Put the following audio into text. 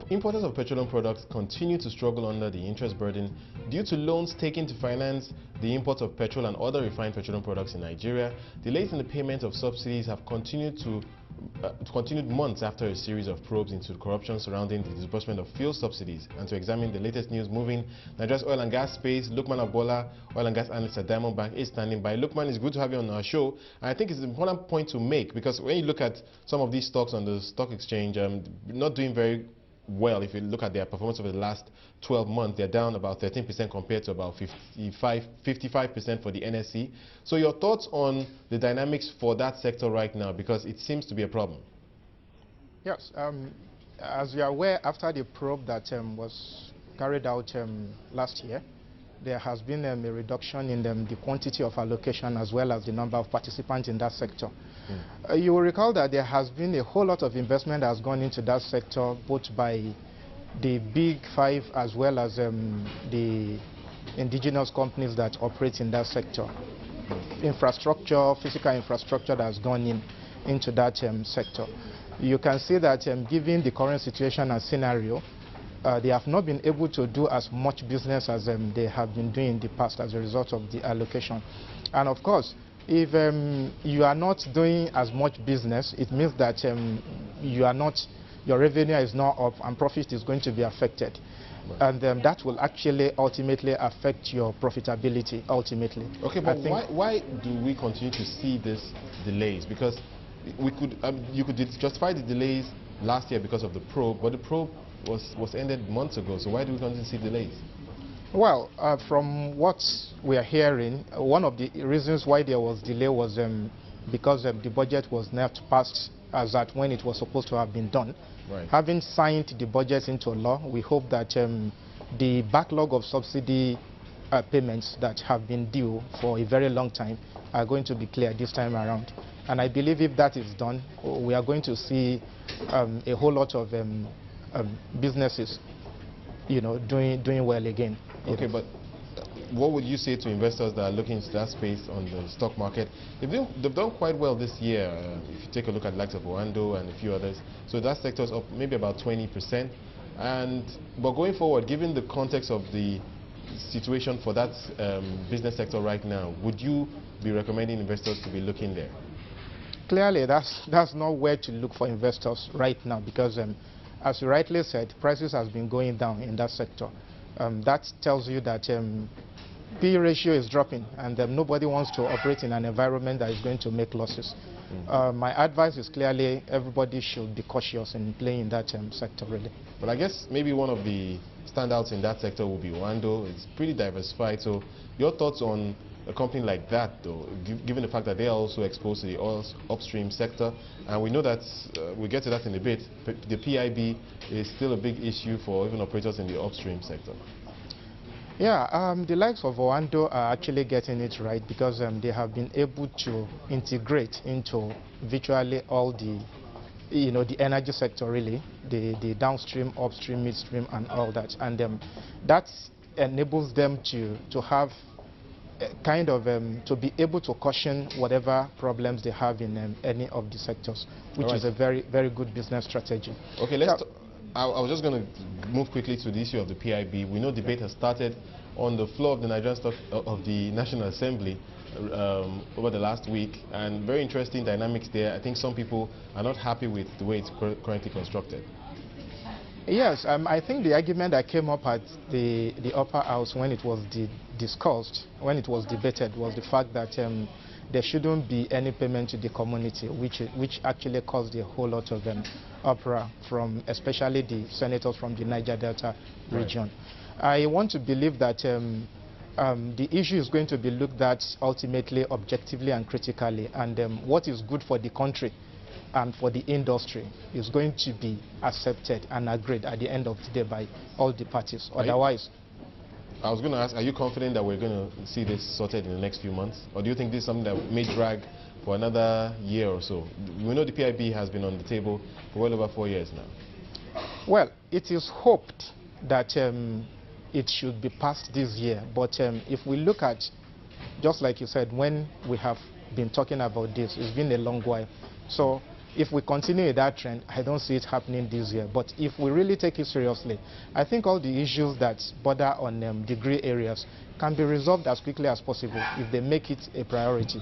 Importers of petroleum products continue to struggle under the interest burden due to loans taken to finance the import of petrol and other refined petroleum products in Nigeria. Delays in the payment of subsidies have continued months after a series of probes into corruption surrounding the disbursement of fuel subsidies. And to examine the latest news moving Nigeria's oil and gas space, Luqman Agboola, oil and gas analyst at Diamond Bank, is standing by. Luqman, it's good to have you on our show. And I think it's an important point to make, because when you look at some of these stocks on the stock exchange, not doing very well. If you look at their performance over the last 12 months, they're down about 13% compared to about 55% for the NSE. So your thoughts on the dynamics for that sector right now, because it seems to be a problem. Yes, as you are aware, after the probe that was carried out last year, there has been a reduction in the quantity of allocation as well as the number of participants in that sector. You will recall that there has been a whole lot of investment that has gone into that sector, both by the big five as well as the indigenous companies that operate in that sector. Infrastructure, physical infrastructure that has gone into that sector. You can see that given the current situation and scenario, they have not been able to do as much business as they have been doing in the past as a result of the allocation. And of course, if you are not doing as much business, it means that your revenue is not up and profit is going to be affected. Right. And that will actually ultimately affect your profitability ultimately. Okay, but why do we continue to see these delays? Because we could, you could justify the delays last year because of the probe, but the probe was ended months ago, so why do we continue to see delays? Well, from what we are hearing, one of the reasons why there was delay was because the budget was not passed as at when it was supposed to have been done. Right. Having signed the budget into law, we hope that the backlog of subsidy payments that have been due for a very long time are going to be clear this time around. And I believe if that is done, we are going to see a whole lot of businesses, doing well again. Okay, but what would you say to investors that are looking into that space on the stock market? They've done quite well this year. If you take a look at the likes of Oando and a few others, so that sector is up maybe about 20%. But going forward, given the context of the situation for that business sector right now, would you be recommending investors to be looking there? Clearly, that's not where to look for investors right now, because as you rightly said, prices has been going down in that sector. That tells you that P ratio is dropping, and nobody wants to operate in an environment that is going to make losses. My advice is clearly everybody should be cautious in playing in that sector, really. But I guess maybe one of the standouts in that sector will be Oando. It's pretty diversified. So your thoughts on a company like that, though, given the fact that they are also exposed to the oil upstream sector, and we know that, we'll get to that in a bit, but the PIB is still a big issue for even operators in the upstream sector. Yeah, the likes of Oando are actually getting it right, because they have been able to integrate into virtually all the the energy sector, really, the downstream, upstream, midstream, and all that. And that enables them to have kind of to be able to cushion whatever problems they have in any of the sectors, which is a very, very good business strategy. Okay, I was just going to move quickly to the issue of the PIB. We know debate has started on the floor of the Nigerian of the National Assembly over the last week, and very interesting dynamics there. I think some people are not happy with the way it's currently constructed. Yes, I think the argument that came up at the upper house when it was discussed, when it was debated, was the fact that there shouldn't be any payment to the community, which actually caused a whole lot of uproar from especially the senators from the Niger Delta region. Right. I want to believe that the issue is going to be looked at ultimately, objectively and critically, and what is good for the country and for the industry is going to be accepted and agreed at the end of the day by all the parties. Otherwise, I was going to ask, are you confident that we're going to see this sorted in the next few months? Or do you think this is something that may drag for another year or so? We know the PIB has been on the table for well over 4 years now. Well, it is hoped that it should be passed this year. But if we look at, just like you said, when we have been talking about this, it's been a long while. So If we continue in that trend, I don't see it happening this year. But if we really take it seriously, I think all the issues that border on degree areas can be resolved as quickly as possible if they make it a priority.